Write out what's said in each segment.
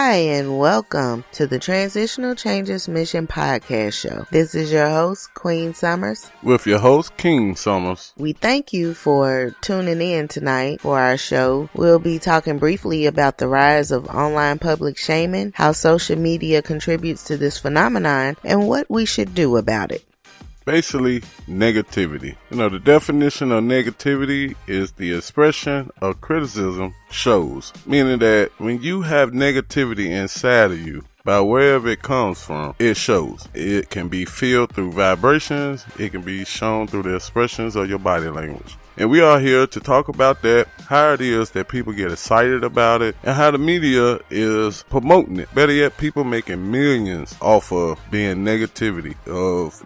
Hi, and welcome to the Transitional Changes Mission Podcast Show. This is your host, Queen Summers. With your host, King Summers. We thank you for tuning in tonight for our show. We'll be talking briefly about the rise of online public shaming, how social media contributes to this phenomenon, and what we should do about it. Basically, negativity. The definition of negativity is the expression of criticism shows, meaning that when you have negativity inside of you, by wherever it comes from, it shows. It can be felt through vibrations. It can be shown through the expressions of your body language. And we are here to talk about that, how it is that people get excited about it, and how the media is promoting it. Better yet, people making millions off of being negativity.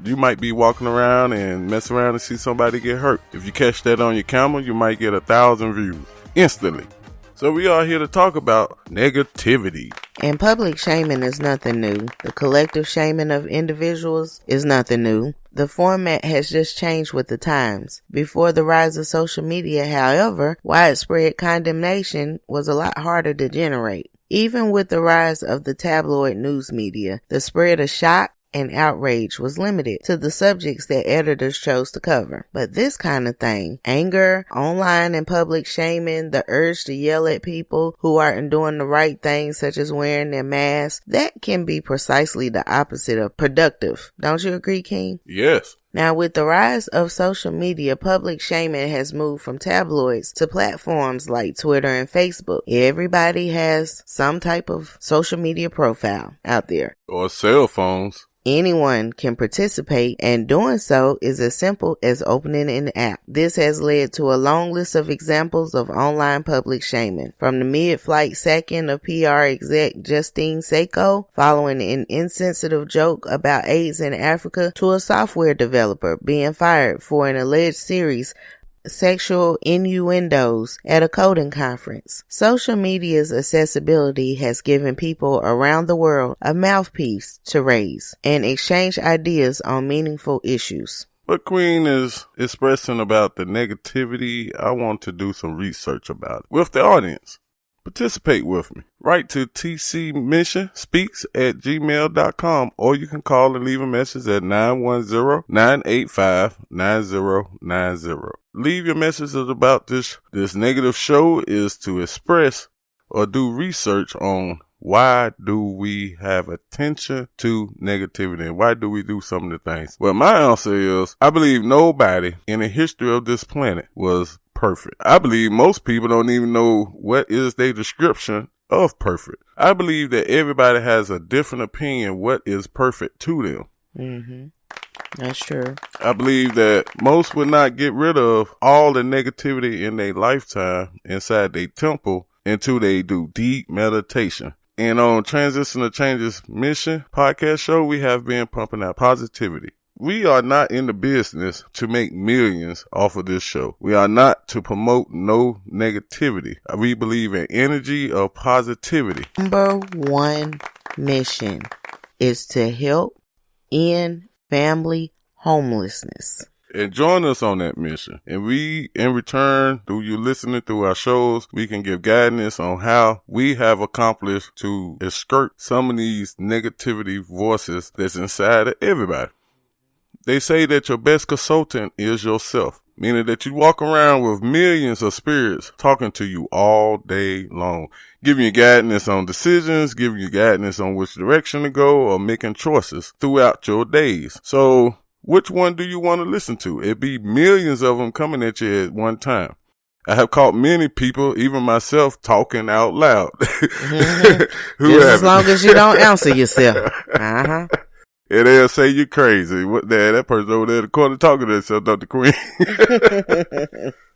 You might be walking around and mess around and see somebody get hurt. If you catch that on your camera, you might get 1,000 views instantly. So we are here to talk about negativity. And public shaming is nothing new. The collective shaming of individuals is nothing new. The format has just changed with the times. Before the rise of social media, however, widespread condemnation was a lot harder to generate. Even with the rise of the tabloid news media, the spread of shock and outrage was limited to the subjects that editors chose to cover. But this kind of thing, anger, online and public shaming, the urge to yell at people who aren't doing the right thing, such as wearing their masks, that can be precisely the opposite of productive. Don't you agree, King? Yes. Now, with the rise of social media, public shaming has moved from tabloids to platforms like Twitter and Facebook. Everybody has some type of social media profile out there. Or cell phones. Anyone can participate, and doing so is as simple as opening an app. This has led to a long list of examples of online public shaming, from the mid-flight sacking of PR exec Justine Sacco following an insensitive joke about AIDS in Africa, to a software developer being fired for an alleged series sexual innuendos at a coding conference. Social media's accessibility has given people around the world a mouthpiece to raise and exchange ideas on meaningful issues. What Queen is expressing about the negativity, I want to do some research about it with the audience. Participate with me. Write to tcmissionspeaks@gmail.com, or you can call and leave a message at 910-985-9090. Leave your messages about this negative show is to express or do research on why do we have attention to negativity and why do we do some of the things. Well, my answer is I believe nobody in the history of this planet was perfect. I believe most people don't even know what is their description of perfect. I believe that everybody has a different opinion what is perfect to them. Mm-hmm. That's true. I believe that most would not get rid of all the negativity in their lifetime inside their temple until they do deep meditation. And on Transitional Changes Mission Podcast Show, we have been pumping out positivity. We are not in the business to make millions off of this show. We are not to promote no negativity. We believe in energy of positivity. Number one mission is to help end family homelessness. And join us on that mission. And we, in return, through you listening through our shows, we can give guidance on how we have accomplished to skirt some of these negativity voices that's inside of everybody. They say that your best consultant is yourself, meaning that you walk around with millions of spirits talking to you all day long, giving you guidance on decisions, giving you guidance on which direction to go, or making choices throughout your days. So which one do you want to listen to? It'd be millions of them coming at you at one time. I have caught many people, even myself, talking out loud. Mm-hmm. Just as long as you don't answer yourself. Uh-huh. And they'll say you're crazy. That person over there in the corner talking to themselves, Dr. Queen.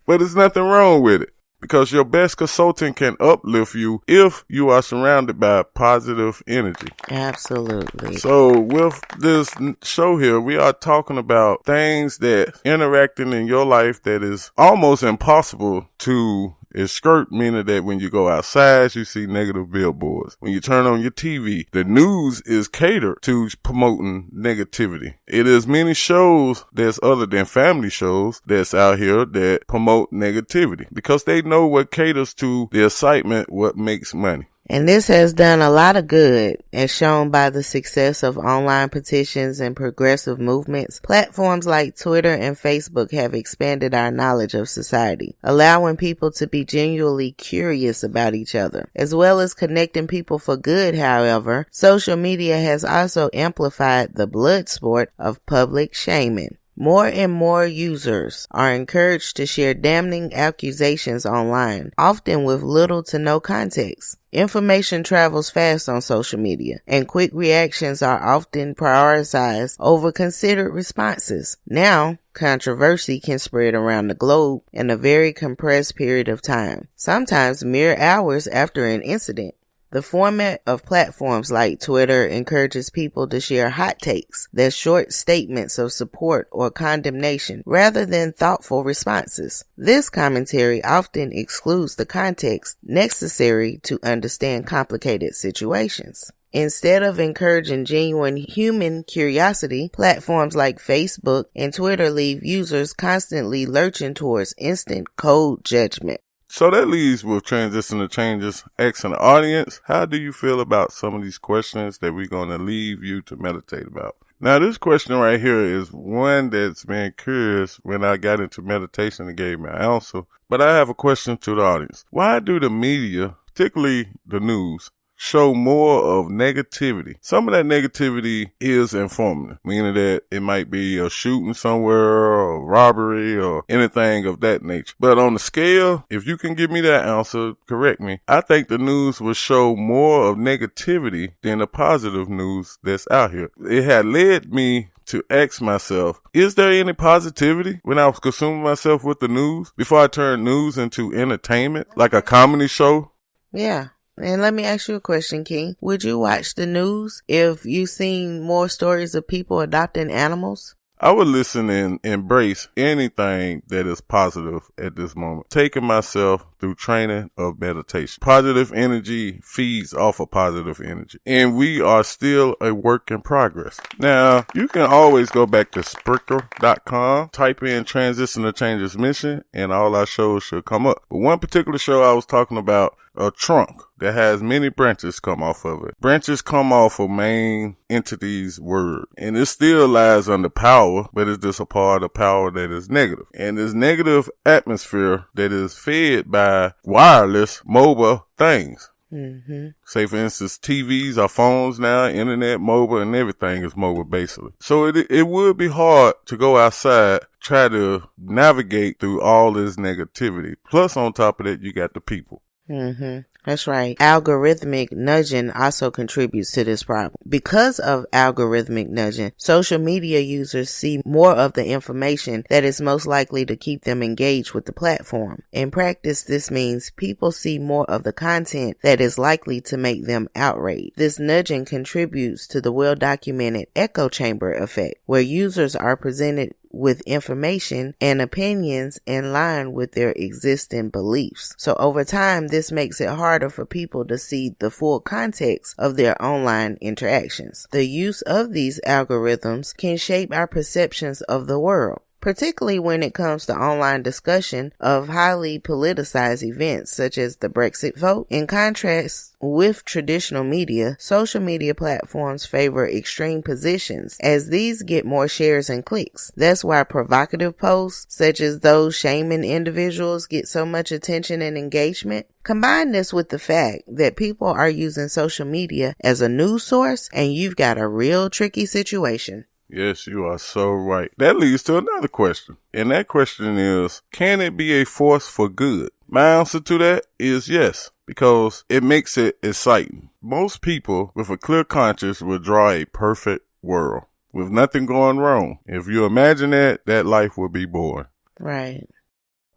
But there's nothing wrong with it, because your best consultant can uplift you if you are surrounded by positive energy. Absolutely. So with this show here, we are talking about things that interacting in your life that is almost impossible to skirt, meaning that when you go outside, you see negative billboards. When you turn on your TV, the news is catered to promoting negativity. It is many shows that's other than family shows that's out here that promote negativity because they know what caters to the excitement, what makes money. And this has done a lot of good, as shown by the success of online petitions and progressive movements. Platforms like Twitter and Facebook have expanded our knowledge of society, allowing people to be genuinely curious about each other. As well as connecting people for good, however, social media has also amplified the blood sport of public shaming. More and more users are encouraged to share damning accusations online, often with little to no context. Information travels fast on social media, and quick reactions are often prioritized over considered responses. Now, controversy can spread around the globe in a very compressed period of time, sometimes mere hours after an incident. The format of platforms like Twitter encourages people to share hot takes, that's short statements of support or condemnation, rather than thoughtful responses. This commentary often excludes the context necessary to understand complicated situations. Instead of encouraging genuine human curiosity, platforms like Facebook and Twitter leave users constantly lurching towards instant cold judgment. So that leads with transitional changes. Asking the audience, how do you feel about some of these questions that we're going to leave you to meditate about? Now, this question right here is one that's been curious when I got into meditation and gave me an answer. But I have a question to the audience. Why do the media, particularly the news, show more of negativity? Some of that negativity is informative, meaning that it might be a shooting somewhere or a robbery or anything of that nature. But on the scale, if you can give me that answer, correct me, I think the news will show more of negativity than the positive news that's out here. It had led me to ask myself, is there any positivity when I was consuming myself with the news before I turned news into entertainment, like a comedy show? Yeah. And let me ask you a question, King. Would you watch the news if you seen more stories of people adopting animals? I would listen and embrace anything that is positive at this moment. Taking myself through training of meditation. Positive energy feeds off of positive energy. And we are still a work in progress. Now, you can always go back to Spreaker.com, type in Transitional Changes Mission, and all our shows should come up. But one particular show I was talking about, a trunk that has many branches come off of it. Branches come off of main entities' word. And it still lies under power, but it's just a part of power that is negative. And this negative atmosphere that is fed by wireless mobile things. Mm-hmm. Say, for instance, TVs, our phones now, internet, mobile, and everything is mobile, basically. So it would be hard to go outside, try to navigate through all this negativity. Plus, on top of that, you got the people. Mm-hmm. That's right. Algorithmic nudging also contributes to this problem. Because of algorithmic nudging, social media users see more of the information that is most likely to keep them engaged with the platform. In practice, this means people see more of the content that is likely to make them outraged. This nudging contributes to the well-documented echo chamber effect, where users are presented with information and opinions in line with their existing beliefs. So over time, this makes it harder for people to see the full context of their online interactions. The use of these algorithms can shape our perceptions of the world, particularly when it comes to online discussion of highly politicized events such as the Brexit vote. In contrast with traditional media, social media platforms favor extreme positions as these get more shares and clicks. That's why provocative posts such as those shaming individuals get so much attention and engagement. Combine this with the fact that people are using social media as a news source, and you've got a real tricky situation. Yes, you are so right. That leads to another question. And that question is, can it be a force for good? My answer to that is yes, because it makes it exciting. Most people with a clear conscience will draw a perfect world with nothing going wrong. If you imagine that life will be boring. Right.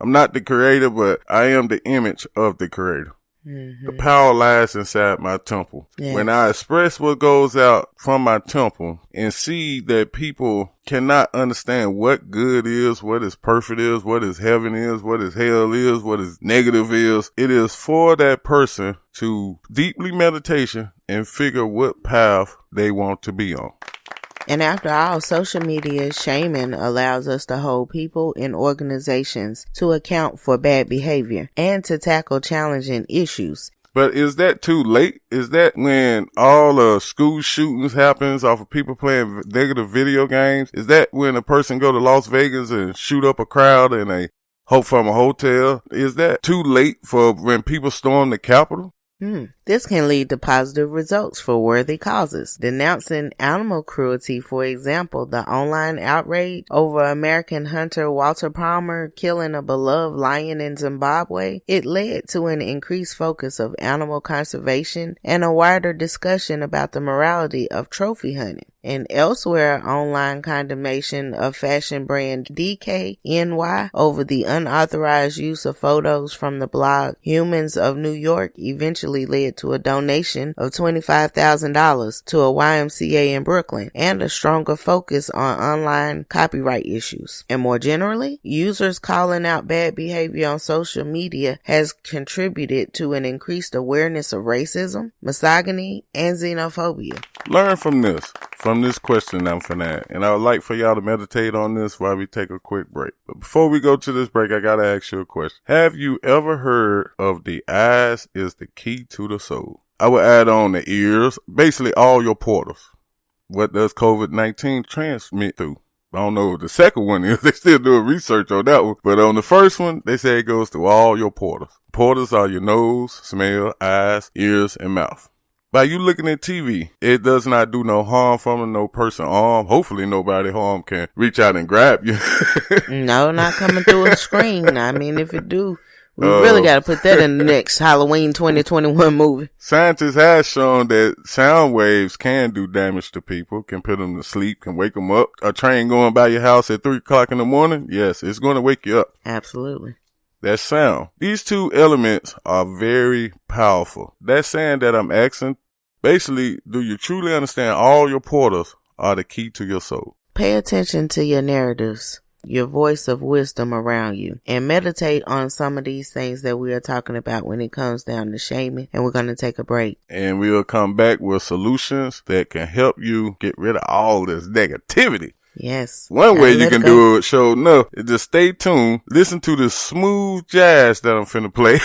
I'm not the creator, but I am the image of the creator. Mm-hmm. The power lies inside my temple. Yes. When I express what goes out from my temple and see that people cannot understand what good is, what is perfect is, what is heaven is, what is hell is, what is negative is, it is for that person to deeply meditation and figure what path they want to be on. And after all, social media shaming allows us to hold people and organizations to account for bad behavior and to tackle challenging issues. But is that too late? Is that when all the school shootings happens off of people playing negative video games? Is that when a person go to Las Vegas and shoot up a crowd in a hope from a hotel? Is that too late for when people storm the Capitol? This can lead to positive results for worthy causes. Denouncing animal cruelty, for example, the online outrage over American hunter Walter Palmer killing a beloved lion in Zimbabwe, it led to an increased focus of animal conservation and a wider discussion about the morality of trophy hunting. And elsewhere, online condemnation of fashion brand DKNY over the unauthorized use of photos from the blog Humans of New York eventually led to a donation of $25,000 to a YMCA in Brooklyn and a stronger focus on online copyright issues. And more generally, users calling out bad behavior on social media has contributed to an increased awareness of racism, misogyny, and xenophobia. Learn from this question I'm finna, and I would like for y'all to meditate on this while we take a quick break. But before we go to this break, I gotta ask you a question. Have you ever heard of the eyes is the key to the soul? I would add on the ears, basically all your portals. What does COVID-19 transmit through? I don't know what the second one is. They still doing research on that one. But on the first one, they say it goes through all your portals. Portals are your nose, smell, eyes, ears, and mouth. By you looking at TV, it does not do no harm from no person arm. Hopefully nobody harm can reach out and grab you. No, not coming through a screen. I mean, if it do, we really got to put that in the next Halloween 2021 movie. Scientists have shown that sound waves can do damage to people, can put them to sleep, can wake them up. A train going by your house at 3 o'clock in the morning, yes, it's going to wake you up. Absolutely. That's sound. These two elements are very powerful. That's saying that I'm asking, basically, do you truly understand all your portals are the key to your soul? Pay attention to your narratives, your voice of wisdom around you, and meditate on some of these things that we are talking about when it comes down to shaming. And we're going to take a break. And we'll come back with solutions that can help you get rid of all this negativity. Yes. One way you can do it, show enough, is just stay tuned. Listen to the smooth jazz that I'm finna play.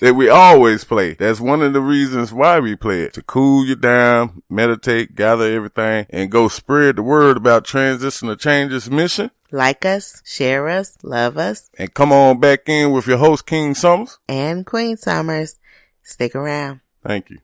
That we always play. That's one of the reasons why we play it. To cool you down, meditate, gather everything, and go spread the word about Transition to Changes mission. Like us, share us, love us. And come on back in with your host, King Summers. And Queen Summers. Stick around. Thank you.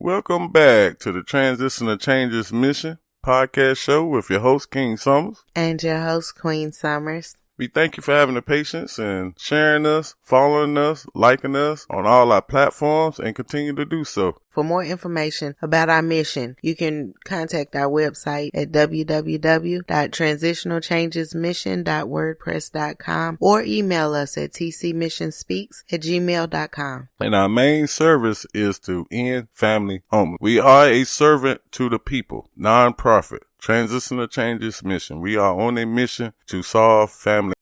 Welcome back to the Transition to Changes Mission podcast show with your host, King Summers. And your host, Queen Summers. We thank you for having the patience and sharing us, following us, liking us on all our platforms, and continue to do so. For more information about our mission, you can contact our website at www.transitionalchangesmission.wordpress.com or email us at tcmissionspeaks@gmail.com. And our main service is to end family homelessness. We are a servant to the people, non-profit, Transition to Changes Mission. We are on a mission to solve family